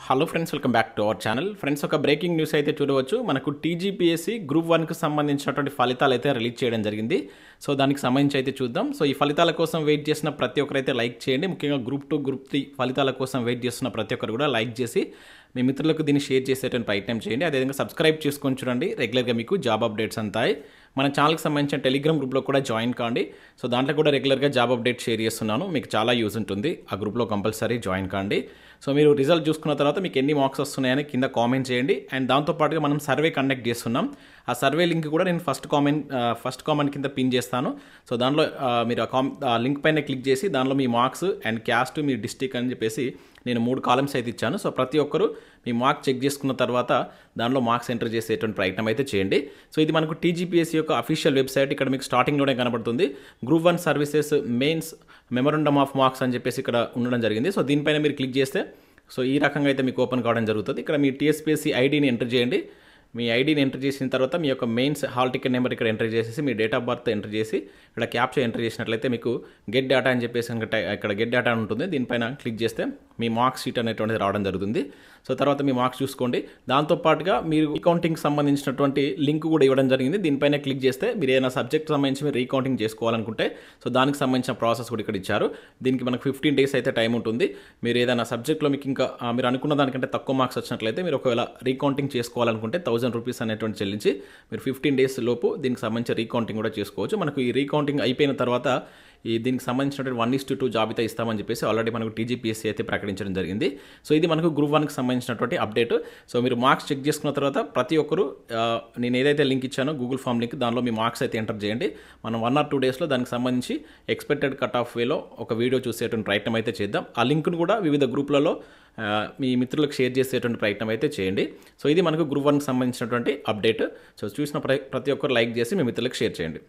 Hello friends, welcome back to our channel. Friends, ఒక breaking news అయితే చూడవచ్చు. మనకు టీజీపీఎస్సీ గ్రూప్ 1కు సంబంధించినటువంటి ఫలితాలు అయితే రిలీజ్ చేయడం జరిగింది. సో దానికి సంబంధించి అయితే చూద్దాం. సో ఈ ఫలితాల కోసం వెయిట్ చేసిన ప్రతి ఒక్కరైతే లైక్ చేయండి. ముఖ్యంగా గ్రూప్ 2, గ్రూప్ 3 ఫలితాల కోసం వెయిట్ చేస్తున్న ప్రతి ఒక్కరు కూడా లైక్ చేసి మీ మిత్రులకు దీన్ని షేర్ చేసేటువంటి ప్రయత్నం చేయండి. అదేవిధంగా సబ్స్క్రైబ్ చేసుకొని చూడండి. రెగ్యులర్గా మీకు జాబ్ అప్డేట్స్ అంతాయి. మన ఛానల్కి సంబంధించిన టెలిగ్రామ్ గ్రూప్లో కూడా జాయిన్ కాండి. సో దాంట్లో కూడా రెగ్యులర్గా జాబ్ అప్డేట్ షేర్ చేస్తున్నాను. మీకు చాలా యూజ్ ఉంటుంది. ఆ గ్రూప్లో కంపల్సరీ జాయిన్ కాండి. సో మీరు రిజల్ట్ చూసుకున్న తర్వాత మీకు ఎన్ని మార్క్స్ వస్తున్నాయని కింద కామెంట్ చేయండి. అండ్ దాంతోపాటుగా మనం సర్వే కండక్ట్ చేస్తున్నాం. ఆ సర్వే లింక్ కూడా నేను ఫస్ట్ కామెంట్ కింద పిన్ చేస్తాను. సో దానిలో మీరు ఆ లింక్ పైన క్లిక్ చేసి దానిలో మీ మార్క్స్ అండ్ క్యాస్ట్, మీ డిస్టిక్ అని చెప్పేసి నేను 3 కాలమ్స్ అయితే ఇచ్చాను. సో ప్రతి ఒక్కరు మీ మార్క్ చెక్ చేసుకున్న తర్వాత దానిలో మార్క్స్ ఎంటర్ చేసేటువంటి ప్రయత్నం అయితే చేయండి. సో ఇది మనకు టీజీపీఎస్సీ యొక్క అఫీషియల్ వెబ్సైట్. ఇక్కడ మీకు స్టార్టింగ్లోనే కనబడుతుంది. Group 1 services mains memorandum of marks అని చెప్పేసి ఇక్కడ ఉండడం జరిగింది. సో దీనిపైన మీరు క్లిక్ చేస్తే సో ఈ రకంగా అయితే మీకు ఓపెన్ కావడం జరుగుతుంది. ఇక్కడ మీ టీఎస్పీఎస్సీ ఐడిని ఎంటర్ చేయండి. మీ ఐడిని ఎంటర్ చేసిన తర్వాత మీ యొక్క మెయిన్స్ హాల్ టికెట్ నెంబర్ ఇక్కడ ఎంటర్ చేసేసి మీ డేట్ ఆఫ్ బర్త్ ఎంటర్ చేసి ఇక్కడ క్యాప్చా ఎంటర్ చేసినట్లయితే మీకు గెట్ డేటా అని చెప్పేసి ఇక్కడ గెట్ డేటా ఉంటుంది. దీనిపైన క్లిక్ చేస్తే మీ మార్క్స్ షీట్ అనేటువంటిది రావడం జరుగుతుంది. సో తర్వాత మీ మార్క్స్ చూసుకోండి. దాంతోపాటుగా మీరు రీకౌంటింగ్ సంబంధించినటువంటి లింక్ కూడా ఇవ్వడం జరిగింది. దీనిపైన క్లిక్ చేస్తే మీరు ఏదైనా సబ్జెక్ట్ సంబంధించి మీరు రీకౌంటింగ్ చేసుకోవాలనుకుంటే సో దానికి సంబంధించిన ప్రాసెస్ కూడా ఇక్కడ ఇచ్చారు. దీనికి మనకు 15 days అయితే టైం ఉంటుంది. మీరు ఏదైనా సబ్జెక్ట్లో మీకు ఇంకా మీరు అనుకున్న దానికంటే తక్కువ మార్క్స్ వచ్చినట్లయితే మీరు ఒకవేళ రీకౌంటింగ్ చేసుకోవాలనుకుంటే 1000 రూపీస్ అనేటువంటి చెల్లించి మీరు 15 days లోపు దీనికి సంబంధించిన రీకౌంటింగ్ కూడా చేసుకోవచ్చు. మనకు ఈ రీకౌంటింగ్ అయిపోయిన తర్వాత దీనికి సంబంధించినటువంటి 1:2 జాబితా ఇస్తామని చెప్పేసి ఆల్రెడీ మనకు టీజీపీఎస్సీ అయితే ప్రకటించడం జరిగింది. సో ఇది మనకు గ్రూప్ 1కి సంబంధించినటువంటి అప్డేట్. సో మీరు మార్క్స్ చెక్ చేసుకున్న తర్వాత ప్రతి ఒక్కరు నేను ఏదైతే లింక్ ఇచ్చానో గూగుల్ ఫామ్ లింక్, దానిలో మీ మార్క్స్ అయితే ఎంటర్ చేయండి. మనం 1 or 2 daysలో దానికి సంబంధించి ఎక్స్పెక్టెడ్ కట్ ఆఫ్ వేలో ఒక వీడియో చూసేటువంటి ప్రయత్నం అయితే చేద్దాం. ఆ లింక్ను కూడా వివిధ గ్రూప్లలో మీ మిత్రులకు షేర్ చేసేటువంటి ప్రయత్నం అయితే చేయండి. సో ఇది మనకు గ్రూప్ 1కి సంబంధించినటువంటి అప్డేట్. సో చూసిన ప్రతి ఒక్కరు లైక్ చేసి మీ మిత్రులకు షేర్ చేయండి.